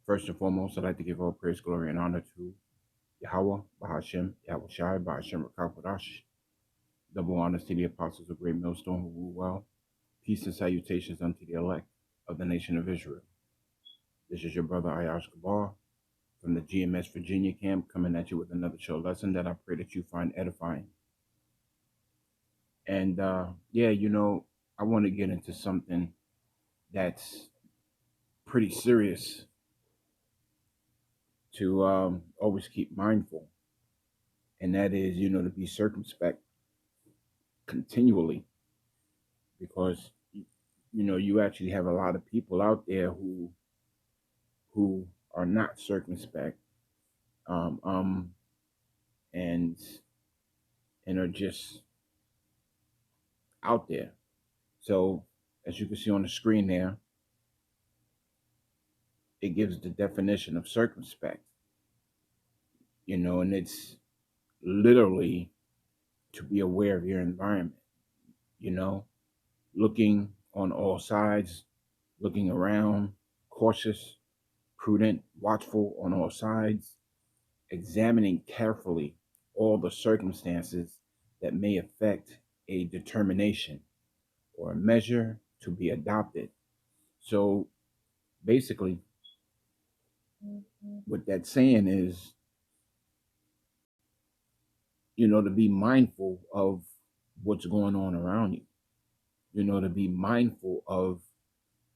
First and foremost, I'd like to give all praise, glory, and honor to Yahweh, Bahashem, Yahweh Shai, Bahashem Rakakwadash. Double honors to the apostles of Great Millstone who rule well. Peace and salutations unto the elect of the nation of Israel. This is your brother Ayash Gabar from the GMS Virginia camp coming at you with another show lesson that I pray that you find edifying. And I want to get into something that's pretty serious to always keep mindful, and that is, to be circumspect continually, because you actually have a lot of people out there who are not circumspect, um, um, and are just out there. So, as you can see on the screen there, it gives the definition of circumspect, and it's literally to be aware of your environment, you know, looking on all sides, looking around, cautious, prudent, watchful on all sides, examining carefully all the circumstances that may affect a determination or a measure to be adopted. So basically, what that's saying is, to be mindful of what's going on around you, to be mindful of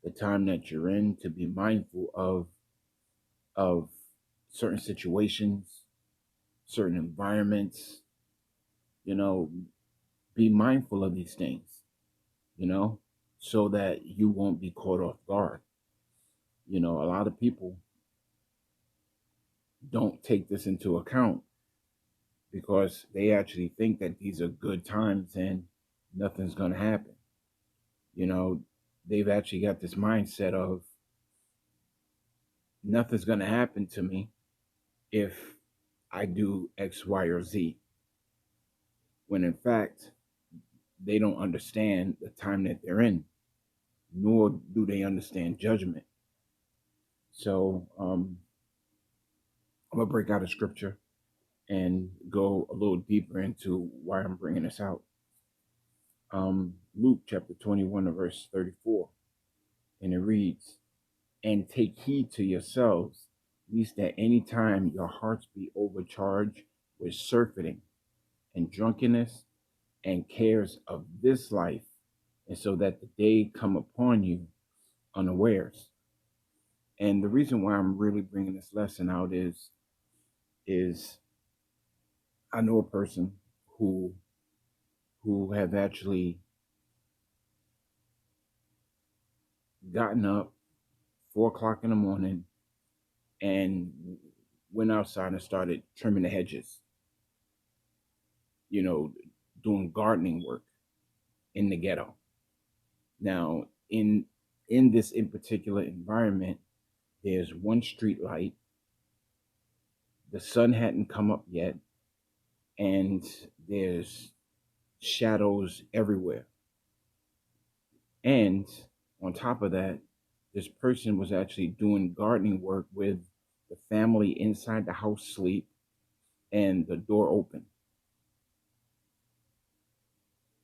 the time that you're in, to be mindful of certain situations, certain environments, you know, be mindful of these things, so that you won't be caught off guard. A lot of people don't take this into account because they actually think that these are good times and nothing's going to happen. They've actually got this mindset of nothing's going to happen to me if I do X, Y, or Z. When in fact, they don't understand the time that they're in, nor do they understand judgment. So I'm going to break out a scripture and go a little deeper into why I'm bringing this out. Luke chapter 21, verse 34. And it reads, "And take heed to yourselves, lest at any time your hearts be overcharged with surfeiting and drunkenness and cares of this life, and so that the day come upon you unawares." And the reason why I'm really bringing this lesson out is I know a person who have actually gotten up 4 o'clock in the morning and went outside and started trimming the hedges, doing gardening work in the ghetto. Now, in this in particular environment, there's one street light. The sun hadn't come up yet, and there's shadows everywhere. And on top of that, this person was actually doing gardening work with the family inside the house asleep and the door open.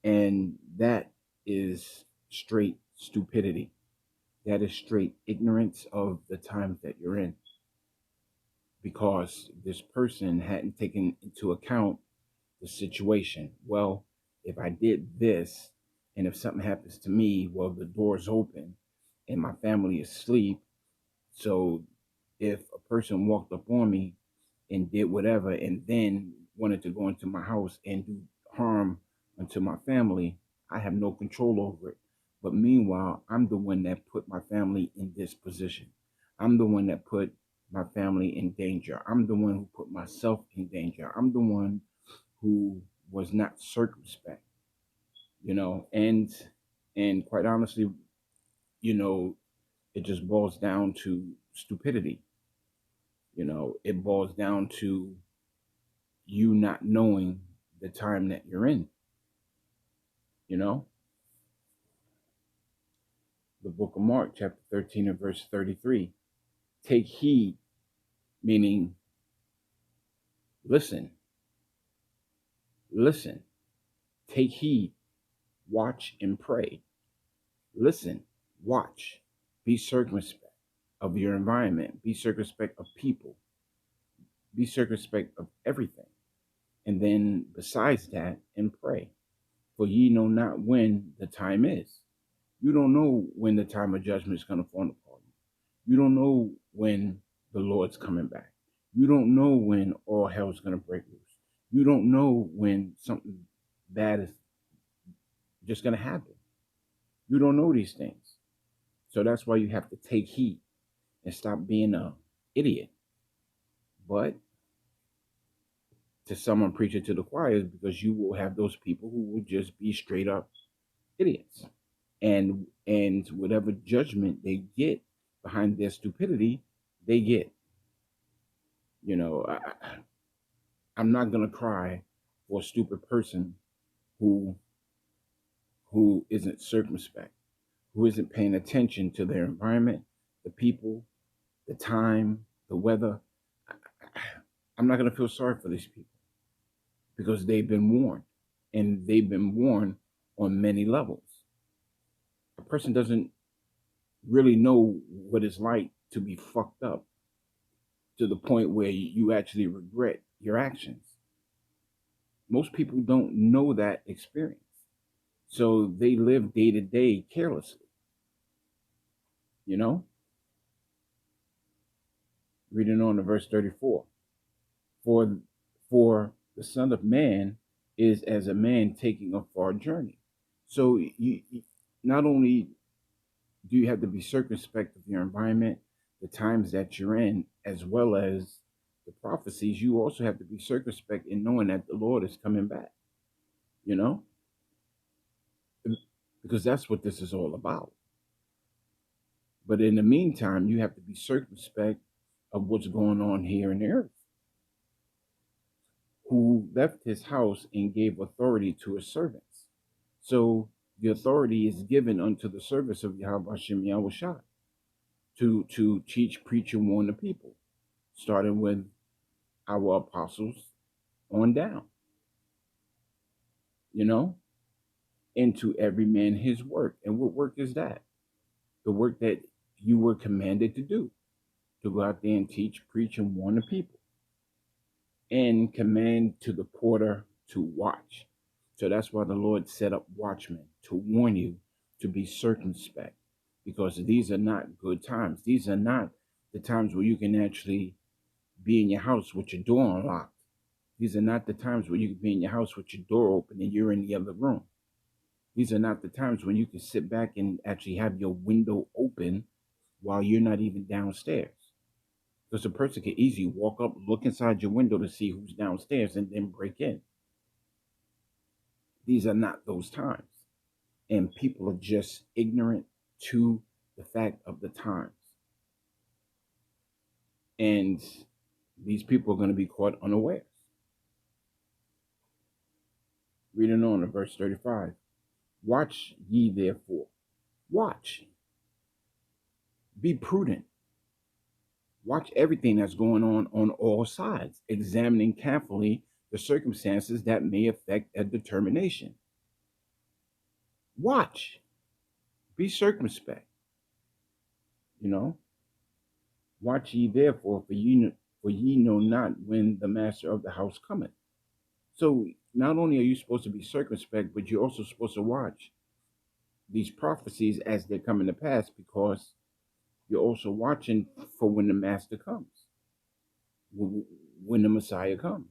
And that is straight stupidity. That is straight ignorance of the times that you're in. Because this person hadn't taken into account the situation. Well, if I did this, and if something happens to me, well, the door's open and my family is asleep. So if a person walked up on me and did whatever and then wanted to go into my house and do harm unto my family, I have no control over it. But meanwhile, I'm the one that put my family in this position. I'm the one that put my family in danger. I'm the one who put myself in danger. I'm the one who was not circumspect, and quite honestly, it just boils down to stupidity. It boils down to you not knowing the time that you're in. The book of Mark, chapter 13 and verse 33 Take heed, meaning listen, listen, take heed, watch and pray. Listen, watch, be circumspect of your environment, be circumspect of people, be circumspect of everything. And then besides that, and pray. For ye know not when the time is. You don't know when the time of judgment is going to fall upon you. You don't know when the Lord's coming back. You don't know when all hell is going to break loose. You don't know when something bad is just going to happen. You don't know these things. So that's why you have to take heed and stop being an idiot. But to someone preaching to the choir, because you will have those people who will just be straight up idiots. And whatever judgment they get behind their stupidity, they get. You know, I'm not gonna cry for a stupid person who isn't circumspect, who isn't paying attention to their environment, the people, the time, the weather. I'm not gonna feel sorry for these people because they've been warned, and they've been warned on many levels. A person doesn't really know what it's like to be fucked up to the point where you actually regret your actions. Most people don't know that experience. So they live day to day carelessly. You know? Reading on to verse 34. For the Son of Man is as a man taking a far journey. So you not only do you have to be circumspect of your environment, the times that you're in, as well as the prophecies, you also have to be circumspect in knowing that the Lord is coming back, you know? Because that's what this is all about. But in the meantime, you have to be circumspect of what's going on here in the earth. Who left his house and gave authority to his servants. So the authority is given unto the service of Yahweh Hashem Yahushua to teach, preach, and warn the people, starting with our apostles on down. You know? And to every man his work. And what work is that? The work that you were commanded to do, to go out there and teach, preach, and warn the people. And command to the porter to watch. So that's why the Lord set up watchmen to warn you to be circumspect, because these are not good times. These are not the times where you can actually be in your house with your door unlocked. These are not the times where you can be in your house with your door open and you're in the other room. These are not the times when you can sit back and actually have your window open while you're not even downstairs. Because a person can easily walk up, look inside your window to see who's downstairs, and then break in. These are not those times. And people are just ignorant to the fact of the times. And these people are going to be caught unawares. Reading on to verse 35. Watch ye therefore. Watch. Be prudent. Watch everything that's going on all sides, examining carefully the circumstances that may affect a determination. Watch. Be circumspect. You know? Watch ye therefore, for ye know not when the master of the house cometh. So not only are you supposed to be circumspect, but you're also supposed to watch these prophecies as they're coming to pass, because you're also watching for when the master comes, when the Messiah comes.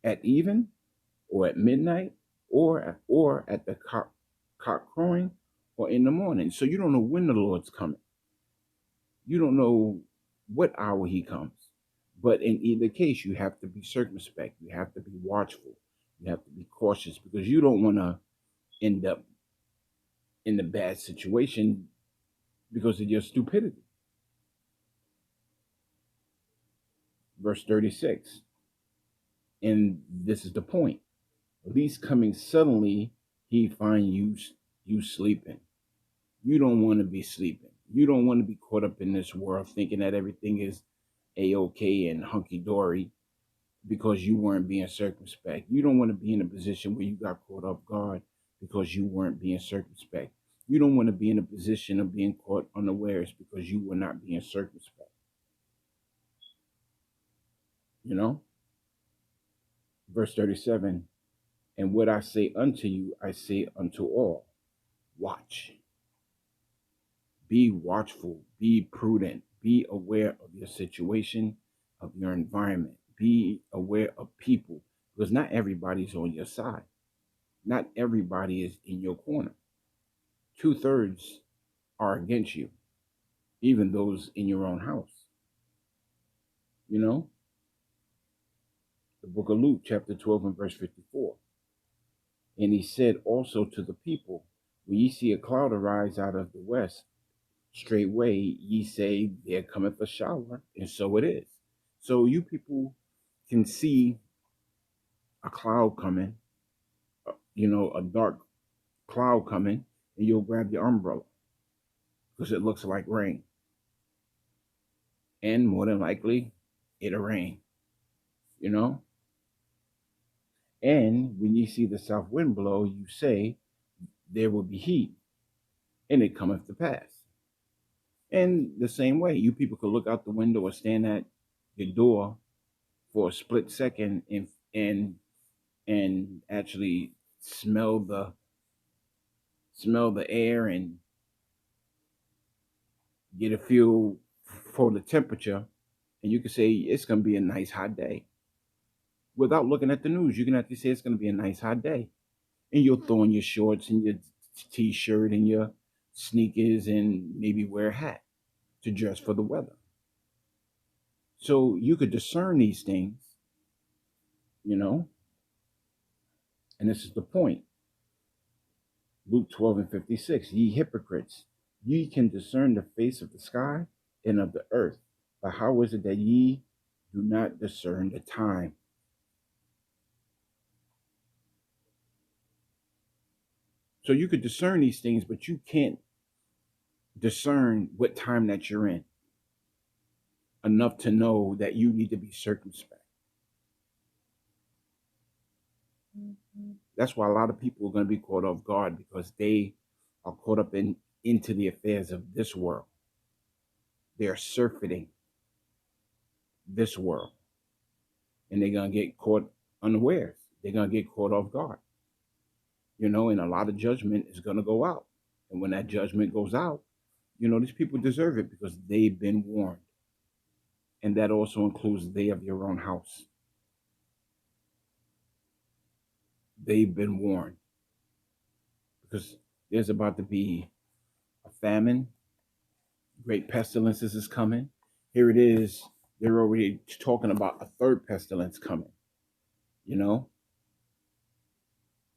At even, or at midnight, or at the cock crowing, or in the morning. So you don't know when the Lord's coming. You don't know what hour he comes. But in either case, you have to be circumspect. You have to be watchful. You have to be cautious, because you don't want to end up in a bad situation because of your stupidity. Verse 36. And this is the point. Least coming suddenly, he find you sleeping. You don't want to be sleeping. You don't want to be caught up in this world thinking that everything is a-okay and hunky-dory because you weren't being circumspect. You don't want to be in a position where you got caught off guard because you weren't being circumspect. You don't want to be in a position of being caught unawares because you were not being circumspect. You know? Verse 37, and what I say unto you, I say unto all, watch. Be watchful, be prudent, be aware of your situation, of your environment, be aware of people, because not everybody's on your side. Not everybody is in your corner. 2/3 are against you, even those in your own house. You know, the book of Luke, chapter 12, and verse 54. And he said also to the people, when ye see a cloud arise out of the west, straightway ye say, there cometh a shower, and so it is. So you people can see a cloud coming, a dark cloud coming, and you'll grab your umbrella because it looks like rain. And more than likely, it'll rain, you know? And when you see the south wind blow, you say, there will be heat, and it cometh to pass. And the same way, you people could look out the window or stand at your door for a split second and actually smell the air and get a feel for the temperature, and you can say it's going to be a nice hot day. Without looking at the news, you can actually say it's going to be a nice hot day, and you'll throw on your shorts and your t-shirt and your sneakers and maybe wear a hat to dress for the weather. So you could discern these things, and this is the point. Luke 12 and 56, ye hypocrites, ye can discern the face of the sky and of the earth, but how is it that ye do not discern the time? So you could discern these things, but you can't discern what time that you're in enough to know that you need to be circumspect. That's why a lot of people are going to be caught off guard, because they are caught up into the affairs of this world. They're surfeiting this world, and they're going to get caught unawares. They're going to get caught off guard, and a lot of judgment is going to go out. And when that judgment goes out, these people deserve it because they've been warned. And that also includes they of your own house. They've been warned because there's about to be a famine. Great pestilences is coming. Here it is. They're already talking about a third pestilence coming,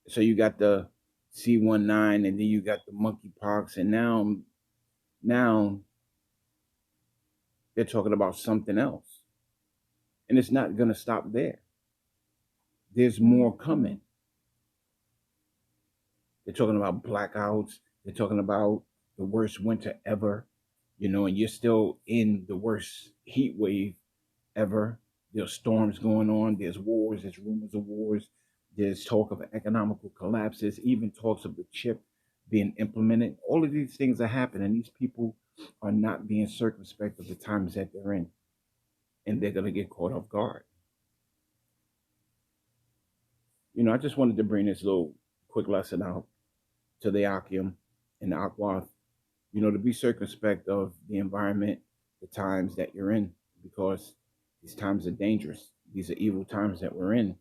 So you got the C19, and then you got the monkeypox, and now they're talking about something else. And it's not going to stop there. There's more coming. They're talking about blackouts. They're talking about the worst winter ever, and you're still in the worst heat wave ever. There's storms going on. There's wars. There's rumors of wars. There's talk of economical collapses, even talks of the chip being implemented. All of these things are happening. These people are not being circumspect of the times that they're in, and they're going to get caught off guard. I just wanted to bring this little quick lesson out to the Akim and the Akwath, to be circumspect of the environment, the times that you're in, because these times are dangerous. These are evil times that we're in,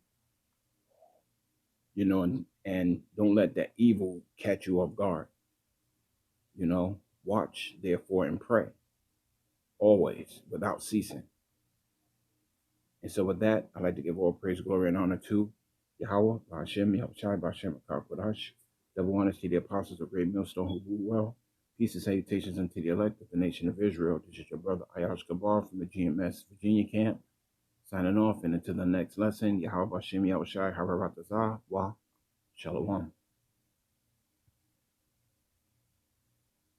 and don't let that evil catch you off guard. Watch, therefore, and pray always without ceasing. And so with that, I'd like to give all praise, glory, and honor to Yahweh, Hashem, Yahushai, Hashem, Kodash, double honors to the apostles of Great Millstone who rule well. Peace and salutations unto the elect of the nation of Israel. This is your brother Ayash Gabar from the GMS Virginia camp, signing off. And until the next lesson, Yahweh Hashem, Yahushai, Hararatazah, Wa, Shalom.